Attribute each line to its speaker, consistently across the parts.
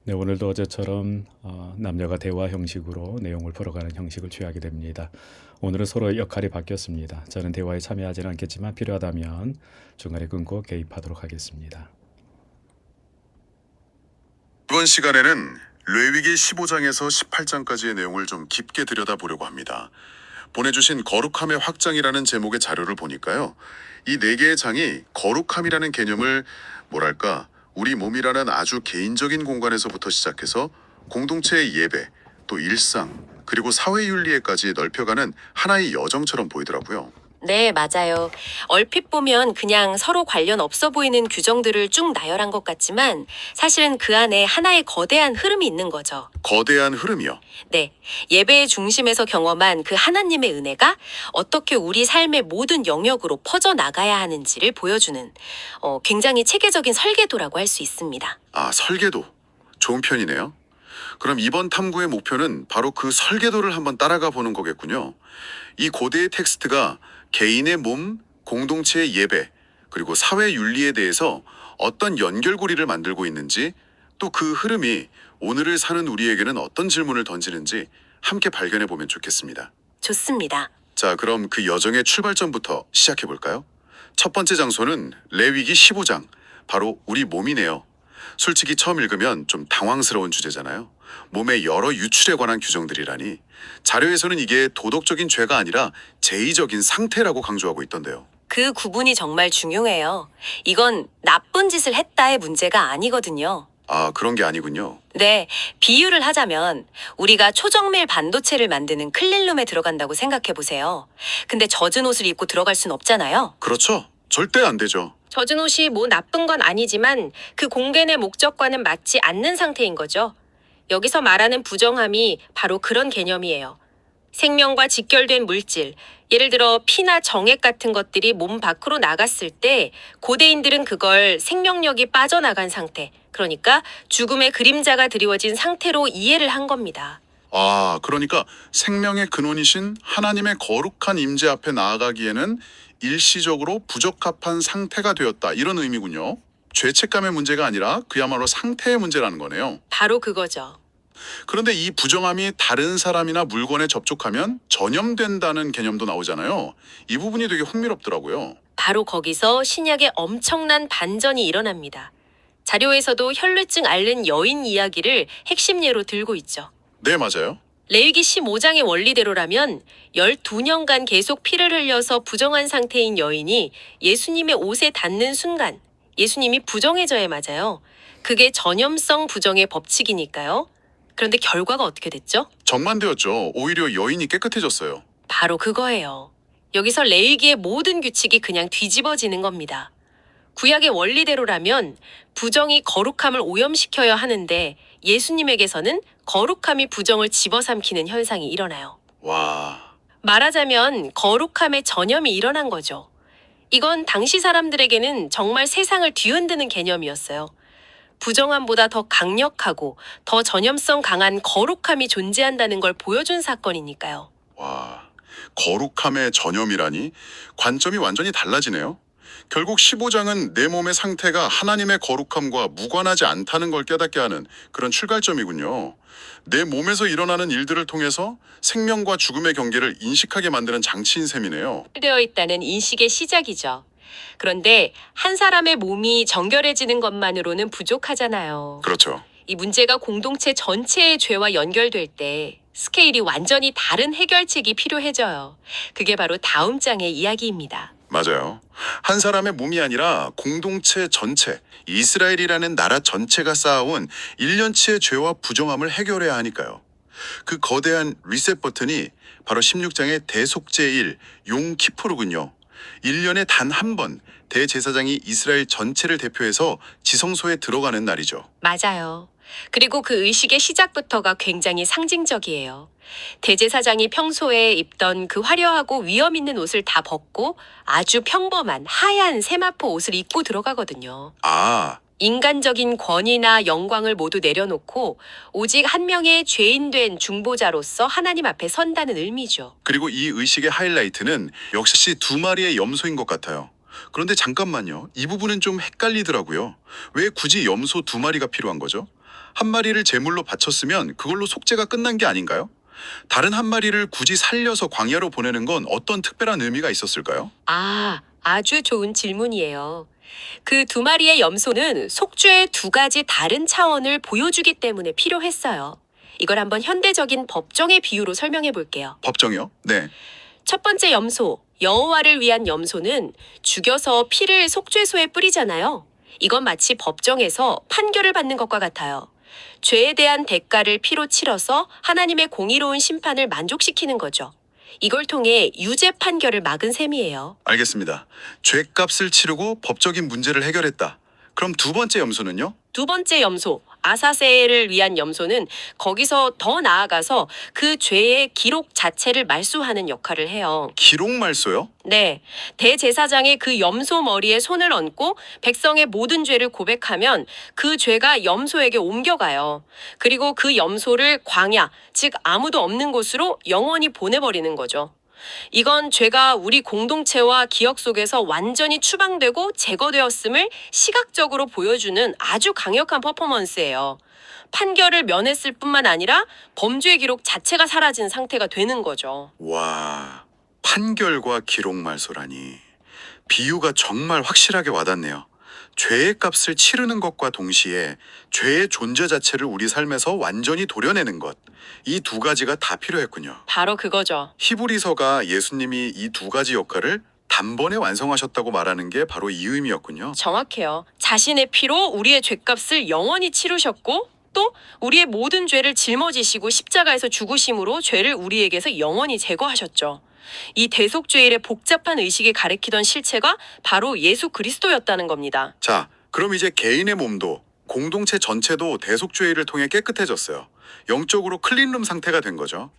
Speaker 1: 네, 오늘도 어제처럼 남녀가 대화 형식으로 내용을 풀어가는 형식을 취하게 됩니다. 오늘은 서로 역할이 바뀌었습니다. 저는 대화에 참여하지는 않겠지만 필요하다면 중간에 끊고 개입하도록 하겠습니다.
Speaker 2: 이번 시간에는 레위기 15장에서 18장까지의 내용을 좀 깊게 들여다보려고 합니다. 보내주신 거룩함의 확장이라는 제목의 자료를 보니까요. 이 네 개의 장이 거룩함이라는 개념을 우리 몸이라는 아주 개인적인 공간에서부터 시작해서 공동체의 예배, 또 일상, 그리고 사회윤리에까지 넓혀가는 하나의 여정처럼 보이더라고요.
Speaker 3: 네, 맞아요. 얼핏 보면 그냥 서로 관련 없어 보이는 규정들을 쭉 나열한 것 같지만 사실은 그 안에 하나의 거대한 흐름이 있는 거죠.
Speaker 2: 거대한 흐름이요.
Speaker 3: 네, 예배의 중심에서 경험한 그 하나님의 은혜가 어떻게 우리 삶의 모든 영역으로 퍼져 나가야 하는지를 보여주는 굉장히 체계적인 설계도라고 할 수 있습니다.
Speaker 2: 아, 설계도. 좋은 편이네요. 그럼 이번 탐구의 목표는 바로 그 설계도를 한번 따라가 보는 거겠군요. 이 고대의 텍스트가 개인의 몸, 공동체의 예배, 그리고 사회 윤리에 대해서 어떤 연결고리를 만들고 있는지, 또 그 흐름이 오늘을 사는 우리에게는 어떤 질문을 던지는지 함께 발견해 보면 좋겠습니다.
Speaker 3: 좋습니다.
Speaker 2: 자, 그럼 그 여정의 출발점부터 시작해 볼까요? 첫 번째 장소는 레위기 15장, 바로 우리 몸이네요. 솔직히 처음 읽으면 좀 당황스러운 주제잖아요. 몸의 여러 유출에 관한 규정들이라니. 자료에서는 이게 도덕적인 죄가 아니라 제의적인 상태라고 강조하고 있던데요.
Speaker 3: 그 구분이 정말 중요해요. 이건 나쁜 짓을 했다의 문제가 아니거든요.
Speaker 2: 아, 그런 게 아니군요.
Speaker 3: 네, 비유를 하자면 우리가 초정밀 반도체를 만드는 클린룸에 들어간다고 생각해 보세요. 근데 젖은 옷을 입고 들어갈 순 없잖아요.
Speaker 2: 그렇죠. 절대 안 되죠.
Speaker 3: 젖은 옷이 뭐 나쁜 건 아니지만 그 공간의 목적과는 맞지 않는 상태인 거죠. 여기서 말하는 부정함이 바로 그런 개념이에요. 생명과 직결된 물질, 예를 들어 피나 정액 같은 것들이 몸 밖으로 나갔을 때 고대인들은 그걸 생명력이 빠져나간 상태, 그러니까 죽음의 그림자가 드리워진 상태로 이해를 한 겁니다.
Speaker 2: 아, 그러니까 생명의 근원이신 하나님의 거룩한 임재 앞에 나아가기에는 일시적으로 부적합한 상태가 되었다. 이런 의미군요. 죄책감의 문제가 아니라 그야말로 상태의 문제라는 거네요.
Speaker 3: 바로 그거죠.
Speaker 2: 그런데 이 부정함이 다른 사람이나 물건에 접촉하면 전염된다는 개념도 나오잖아요. 이 부분이 되게 흥미롭더라고요.
Speaker 3: 바로 거기서 신약의 엄청난 반전이 일어납니다. 자료에서도 혈루증 앓는 여인 이야기를 핵심 예로 들고 있죠.
Speaker 2: 네, 맞아요.
Speaker 3: 레위기 15장의 원리대로라면 12년간 계속 피를 흘려서 부정한 상태인 여인이 예수님의 옷에 닿는 순간 예수님이 부정해져야 맞아요. 그게 전염성 부정의 법칙이니까요. 그런데 결과가 어떻게 됐죠?
Speaker 2: 정반대였죠. 오히려 여인이 깨끗해졌어요.
Speaker 3: 바로 그거예요. 여기서 레위기의 모든 규칙이 그냥 뒤집어지는 겁니다. 구약의 원리대로라면 부정이 거룩함을 오염시켜야 하는데 예수님에게서는 거룩함이 부정을 집어삼키는 현상이 일어나요.
Speaker 2: 와,
Speaker 3: 말하자면 거룩함의 전염이 일어난 거죠. 이건 당시 사람들에게는 정말 세상을 뒤흔드는 개념이었어요. 부정함보다 더 강력하고 더 전염성 강한 거룩함이 존재한다는 걸 보여준 사건이니까요.
Speaker 2: 와. 거룩함의 전염이라니 관점이 완전히 달라지네요. 결국 15장은 내 몸의 상태가 하나님의 거룩함과 무관하지 않다는 걸 깨닫게 하는 그런 출발점이군요. 내 몸에서 일어나는 일들을 통해서 생명과 죽음의 경계를 인식하게 만드는 장치인 셈이네요.
Speaker 3: 되어 있다는 인식의 시작이죠. 그런데 한 사람의 몸이 정결해지는 것만으로는 부족하잖아요.
Speaker 2: 그렇죠.
Speaker 3: 이 문제가 공동체 전체의 죄와 연결될 때 스케일이 완전히 다른 해결책이 필요해져요. 그게 바로 다음 장의 이야기입니다.
Speaker 2: 맞아요. 한 사람의 몸이 아니라 공동체 전체, 이스라엘이라는 나라 전체가 쌓아온 1년치의 죄와 부정함을 해결해야 하니까요. 그 거대한 리셋 버튼이 바로 16장의 대속죄일 용키푸르군요. 1년에 단 한 번 대제사장이 이스라엘 전체를 대표해서 지성소에 들어가는 날이죠.
Speaker 3: 맞아요. 그리고 그 의식의 시작부터가 굉장히 상징적이에요. 대제사장이 평소에 입던 그 화려하고 위험 있는 옷을 다 벗고 아주 평범한 하얀 세마포 옷을 입고 들어가거든요.
Speaker 2: 아,
Speaker 3: 인간적인 권위나 영광을 모두 내려놓고 오직 한 명의 죄인된 중보자로서 하나님 앞에 선다는 의미죠.
Speaker 2: 그리고 이 의식의 하이라이트는 역시 두 마리의 염소인 것 같아요. 그런데 잠깐만요. 이 부분은 좀 헷갈리더라고요. 왜 굳이 염소 2마리가 필요한 거죠? 한 마리를 제물로 바쳤으면 그걸로 속죄가 끝난 게 아닌가요? 다른 한 마리를 굳이 살려서 광야로 보내는 건 어떤 특별한 의미가 있었을까요?
Speaker 3: 아주 좋은 질문이에요. 그 2마리의 염소는 속죄의 2가지 다른 차원을 보여주기 때문에 필요했어요. 이걸 한번 현대적인 법정의 비유로 설명해 볼게요.
Speaker 2: 법정이요? 네.
Speaker 3: 첫 번째 염소, 여호와를 위한 염소는 죽여서 피를 속죄소에 뿌리잖아요. 이건 마치 법정에서 판결을 받는 것과 같아요. 죄에 대한 대가를 피로 치러서 하나님의 공의로운 심판을 만족시키는 거죠. 이걸 통해 유죄 판결을 막은 셈이에요.
Speaker 2: 알겠습니다. 죄값을 치르고 법적인 문제를 해결했다. 그럼 2번째 염소는요?
Speaker 3: 2번째 염소, 아사세를 위한 염소는 거기서 더 나아가서 그 죄의 기록 자체를 말소하는 역할을 해요.
Speaker 2: 기록말소요?
Speaker 3: 네, 대제사장이 그 염소 머리에 손을 얹고 백성의 모든 죄를 고백하면 그 죄가 염소에게 옮겨가요. 그리고 그 염소를 광야, 즉 아무도 없는 곳으로 영원히 보내버리는 거죠. 이건 죄가 우리 공동체와 기억 속에서 완전히 추방되고 제거되었음을 시각적으로 보여주는 아주 강력한 퍼포먼스예요. 판결을 면했을 뿐만 아니라 범죄 기록 자체가 사라진 상태가 되는 거죠.
Speaker 2: 와, 판결과 기록말소라니. 비유가 정말 확실하게 와닿네요. 죄의 값을 치르는 것과 동시에 죄의 존재 자체를 우리 삶에서 완전히 도려내는 것. 이 2가지가 다 필요했군요.
Speaker 3: 바로 그거죠.
Speaker 2: 히브리서가 예수님이 이 2가지 역할을 단번에 완성하셨다고 말하는 게 바로 이 의미였군요.
Speaker 3: 정확해요. 자신의 피로 우리의 죄값을 영원히 치르셨고 또 우리의 모든 죄를 짊어지시고 십자가에서 죽으심으로 죄를 우리에게서 영원히 제거하셨죠. 이 대속죄일의 복잡한 의식이 가리키던 실체가 바로 예수 그리스도였다는 겁니다.
Speaker 2: 자, 그럼 이제 개인의 몸도 공동체 전체도 대속죄일을 통해 깨끗해졌어요. 영적으로 클린룸 상태가 된 거죠.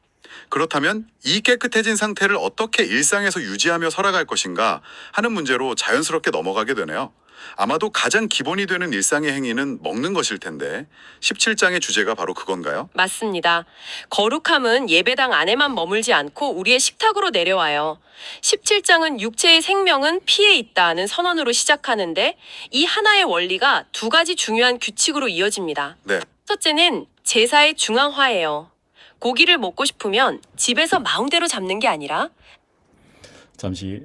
Speaker 2: 그렇다면 이 깨끗해진 상태를 어떻게 일상에서 유지하며 살아갈 것인가 하는 문제로 자연스럽게 넘어가게 되네요. 아마도 가장 기본이 되는 일상의 행위는 먹는 것일 텐데 17장의 주제가 바로 그건가요?
Speaker 3: 맞습니다. 거룩함은 예배당 안에만 머물지 않고 우리의 식탁으로 내려와요. 17장은 육체의 생명은 피에 있다는 선언으로 시작하는데 이 하나의 원리가 2가지 중요한 규칙으로 이어집니다.
Speaker 2: 네.
Speaker 3: 첫째는 제사의 중앙화예요. 고기를 먹고 싶으면 집에서 마음대로 잡는 게 아니라
Speaker 1: 잠시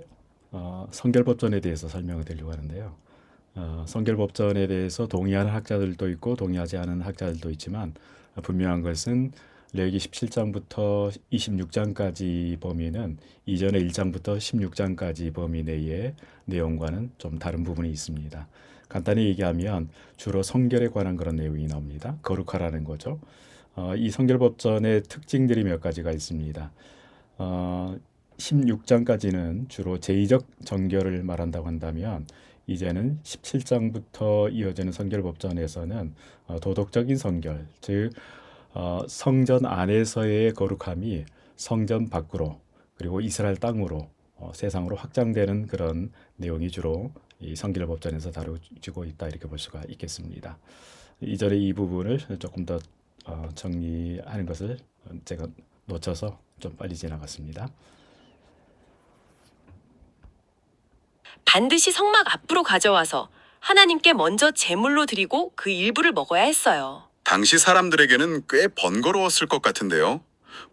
Speaker 1: 성결법전에 대해서 설명을 드리려고 하는데요. 성결법전에 대해서 동의하는 학자들도 있고 동의하지 않은 학자들도 있지만 분명한 것은 레위기 17장부터 26장까지 범위는 이전의 1장부터 16장까지 범위 내의 내용과는 좀 다른 부분이 있습니다. 간단히 얘기하면 주로 성결에 관한 그런 내용이 나옵니다. 거룩하라는 거죠. 이 성결법전의 특징들이 몇 가지가 있습니다. 16장까지는 주로 제의적 정결을 말한다고 한다면 이제는 17장부터 이어지는 성결법전에서는 도덕적인 성결, 즉 성전 안에서의 거룩함이 성전 밖으로 그리고 이스라엘 땅으로 세상으로 확장되는 그런 내용이 주로 이 성결법전에서 다루어지고 있다 이렇게 볼 수가 있겠습니다. 이전에 이 부분을 조금 더 정리하는 것을 제가 놓쳐서 좀 빨리 지나갔습니다.
Speaker 3: 반드시 성막 앞으로 가져와서 하나님께 먼저 제물로 드리고 그 일부를 먹어야 했어요.
Speaker 2: 당시 사람들에게는 꽤 번거로웠을 것 같은데요.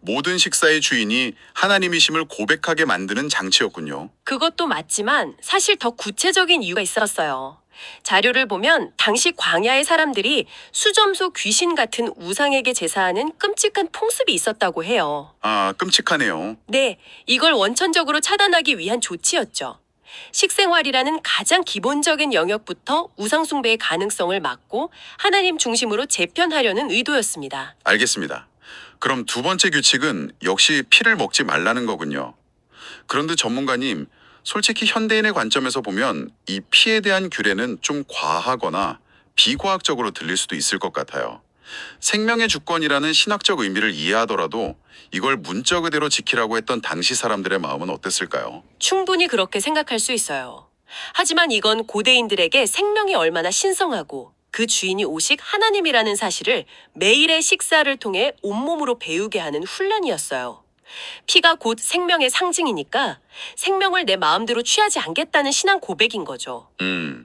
Speaker 2: 모든 식사의 주인이 하나님이심을 고백하게 만드는 장치였군요.
Speaker 3: 그것도 맞지만 사실 더 구체적인 이유가 있었어요. 자료를 보면 당시 광야의 사람들이 수점소 귀신 같은 우상에게 제사하는 끔찍한 풍습이 있었다고 해요.
Speaker 2: 아, 끔찍하네요.
Speaker 3: 네, 이걸 원천적으로 차단하기 위한 조치였죠. 식생활이라는 가장 기본적인 영역부터 우상숭배의 가능성을 막고 하나님 중심으로 재편하려는 의도였습니다.
Speaker 2: 알겠습니다. 그럼 2번째 규칙은 역시 피를 먹지 말라는 거군요. 그런데 전문가님, 솔직히 현대인의 관점에서 보면 이 피에 대한 규례는 좀 과하거나 비과학적으로 들릴 수도 있을 것 같아요. 생명의 주권이라는 신학적 의미를 이해하더라도 이걸 문자 그대로 지키라고 했던 당시 사람들의 마음은 어땠을까요?
Speaker 3: 충분히 그렇게 생각할 수 있어요. 하지만 이건 고대인들에게 생명이 얼마나 신성하고 그 주인이 오직 하나님이라는 사실을 매일의 식사를 통해 온몸으로 배우게 하는 훈련이었어요. 피가 곧 생명의 상징이니까 생명을 내 마음대로 취하지 않겠다는 신앙 고백인 거죠.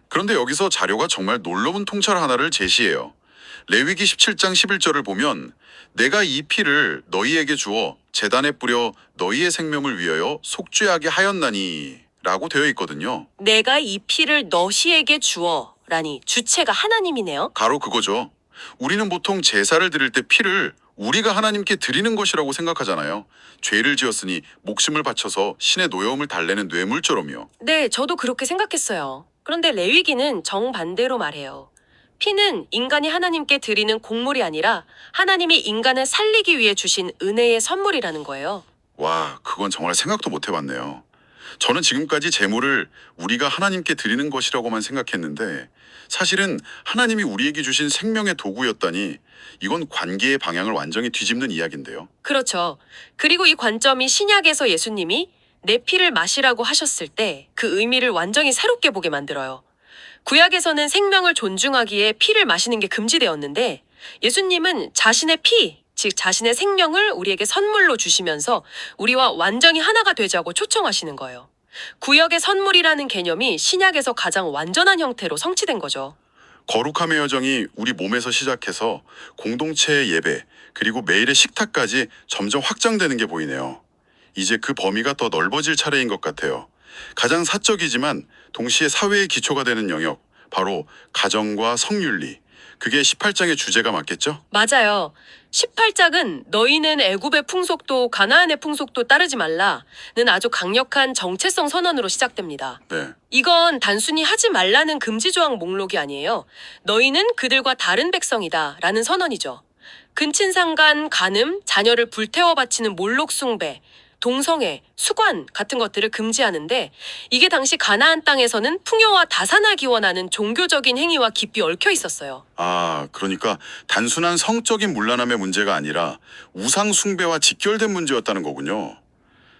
Speaker 2: 그런데 여기서 자료가 정말 놀라운 통찰 하나를 제시해요. 레위기 17장 11절을 보면 내가 이 피를 너희에게 주어 제단에 뿌려 너희의 생명을 위하여 속죄하게 하였나니 라고 되어 있거든요.
Speaker 3: 내가 이 피를 너희에게 주어 라니 주체가 하나님이네요.
Speaker 2: 바로 그거죠. 우리는 보통 제사를 드릴 때 피를 우리가 하나님께 드리는 것이라고 생각하잖아요. 죄를 지었으니 목숨을 바쳐서 신의 노여움을 달래는 뇌물처럼요.
Speaker 3: 네, 저도 그렇게 생각했어요. 그런데 레위기는 정반대로 말해요. 피는 인간이 하나님께 드리는 곡물이 아니라 하나님이 인간을 살리기 위해 주신 은혜의 선물이라는 거예요.
Speaker 2: 와, 그건 정말 생각도 못 해봤네요. 저는 지금까지 제물을 우리가 하나님께 드리는 것이라고만 생각했는데 사실은 하나님이 우리에게 주신 생명의 도구였다니 이건 관계의 방향을 완전히 뒤집는 이야기인데요.
Speaker 3: 그렇죠. 그리고 이 관점이 신약에서 예수님이 내 피를 마시라고 하셨을 때 그 의미를 완전히 새롭게 보게 만들어요. 구약에서는 생명을 존중하기에 피를 마시는 게 금지되었는데 예수님은 자신의 피, 즉 자신의 생명을 우리에게 선물로 주시면서 우리와 완전히 하나가 되자고 초청하시는 거예요. 구약의 선물이라는 개념이 신약에서 가장 완전한 형태로 성취된 거죠.
Speaker 2: 거룩함의 여정이 우리 몸에서 시작해서 공동체의 예배, 그리고 매일의 식탁까지 점점 확장되는 게 보이네요. 이제 그 범위가 더 넓어질 차례인 것 같아요. 가장 사적이지만 동시에 사회의 기초가 되는 영역, 바로 가정과 성윤리. 그게 18장의 주제가 맞겠죠?
Speaker 3: 맞아요. 18장은 너희는 애굽의 풍속도 가나안의 풍속도 따르지 말라는 아주 강력한 정체성 선언으로 시작됩니다.
Speaker 2: 네.
Speaker 3: 이건 단순히 하지 말라는 금지 조항 목록이 아니에요. 너희는 그들과 다른 백성이다 라는 선언이죠. 근친상간, 간음, 자녀를 불태워 바치는 몰록 숭배, 동성애, 수관 같은 것들을 금지하는데 이게 당시 가나안 땅에서는 풍요와 다산을 기원하는 종교적인 행위와 깊이 얽혀 있었어요.
Speaker 2: 아, 그러니까 단순한 성적인 문란함의 문제가 아니라 우상 숭배와 직결된 문제였다는 거군요.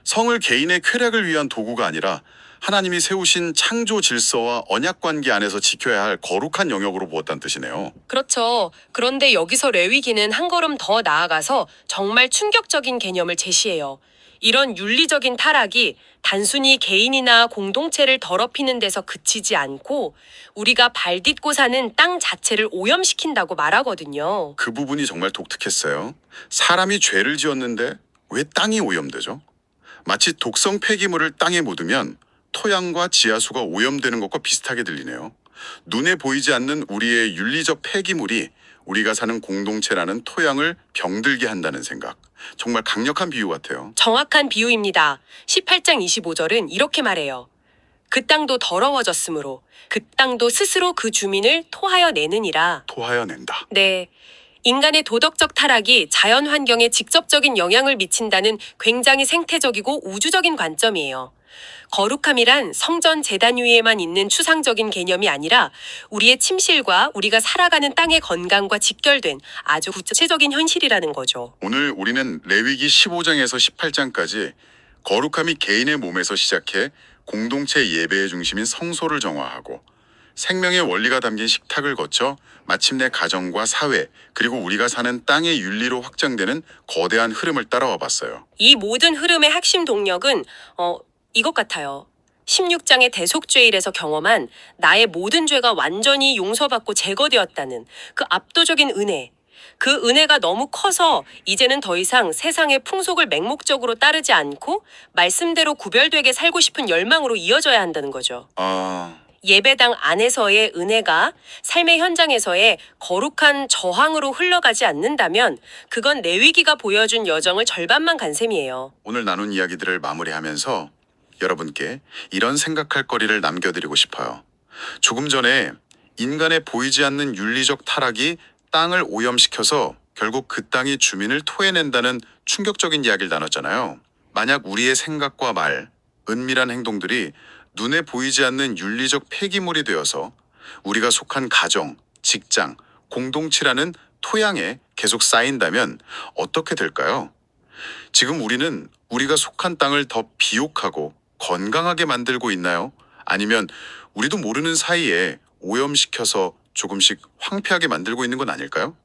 Speaker 2: 성을 개인의 쾌락을 위한 도구가 아니라 하나님이 세우신 창조 질서와 언약 관계 안에서 지켜야 할 거룩한 영역으로 보았다는 뜻이네요.
Speaker 3: 그렇죠. 그런데 여기서 레위기는 한 걸음 더 나아가서 정말 충격적인 개념을 제시해요. 이런 윤리적인 타락이 단순히 개인이나 공동체를 더럽히는 데서 그치지 않고 우리가 발 딛고 사는 땅 자체를 오염시킨다고 말하거든요.
Speaker 2: 그 부분이 정말 독특했어요. 사람이 죄를 지었는데 왜 땅이 오염되죠? 마치 독성 폐기물을 땅에 묻으면 토양과 지하수가 오염되는 것과 비슷하게 들리네요. 눈에 보이지 않는 우리의 윤리적 폐기물이 우리가 사는 공동체라는 토양을 병들게 한다는 생각. 정말 강력한 비유 같아요.
Speaker 3: 정확한 비유입니다. 18장 25절은 이렇게 말해요. 그 땅도 더러워졌으므로 그 땅도 스스로 그 주민을 토하여 내느니라.
Speaker 2: 토하여 낸다.
Speaker 3: 네. 인간의 도덕적 타락이 자연 환경에 직접적인 영향을 미친다는 굉장히 생태적이고 우주적인 관점이에요. 거룩함이란 성전 제단 위에만 있는 추상적인 개념이 아니라 우리의 침실과 우리가 살아가는 땅의 건강과 직결된 아주 구체적인 현실이라는 거죠.
Speaker 2: 오늘 우리는 레위기 15장에서 18장까지 거룩함이 개인의 몸에서 시작해 공동체 예배의 중심인 성소를 정화하고 생명의 원리가 담긴 식탁을 거쳐 마침내 가정과 사회 그리고 우리가 사는 땅의 윤리로 확장되는 거대한 흐름을 따라와 봤어요.
Speaker 3: 이 모든 흐름의 핵심 동력은 이것 같아요. 16장의 대속죄일에서 경험한 나의 모든 죄가 완전히 용서받고 제거되었다는 그 압도적인 은혜. 그 은혜가 너무 커서 이제는 더 이상 세상의 풍속을 맹목적으로 따르지 않고 말씀대로 구별되게 살고 싶은 열망으로 이어져야 한다는 거죠. 예배당 안에서의 은혜가 삶의 현장에서의 거룩한 저항으로 흘러가지 않는다면 그건 레위기가 보여준 여정을 절반만 간 셈이에요.
Speaker 2: 오늘 나눈 이야기들을 마무리하면서 여러분께 이런 생각할 거리를 남겨드리고 싶어요. 조금 전에 인간의 보이지 않는 윤리적 타락이 땅을 오염시켜서 결국 그 땅이 주민을 토해낸다는 충격적인 이야기를 나눴잖아요. 만약 우리의 생각과 말, 은밀한 행동들이 눈에 보이지 않는 윤리적 폐기물이 되어서 우리가 속한 가정, 직장, 공동체라는 토양에 계속 쌓인다면 어떻게 될까요? 지금 우리는 우리가 속한 땅을 더 비옥하고 건강하게 만들고 있나요? 아니면 우리도 모르는 사이에 오염시켜서 조금씩 황폐하게 만들고 있는 건 아닐까요?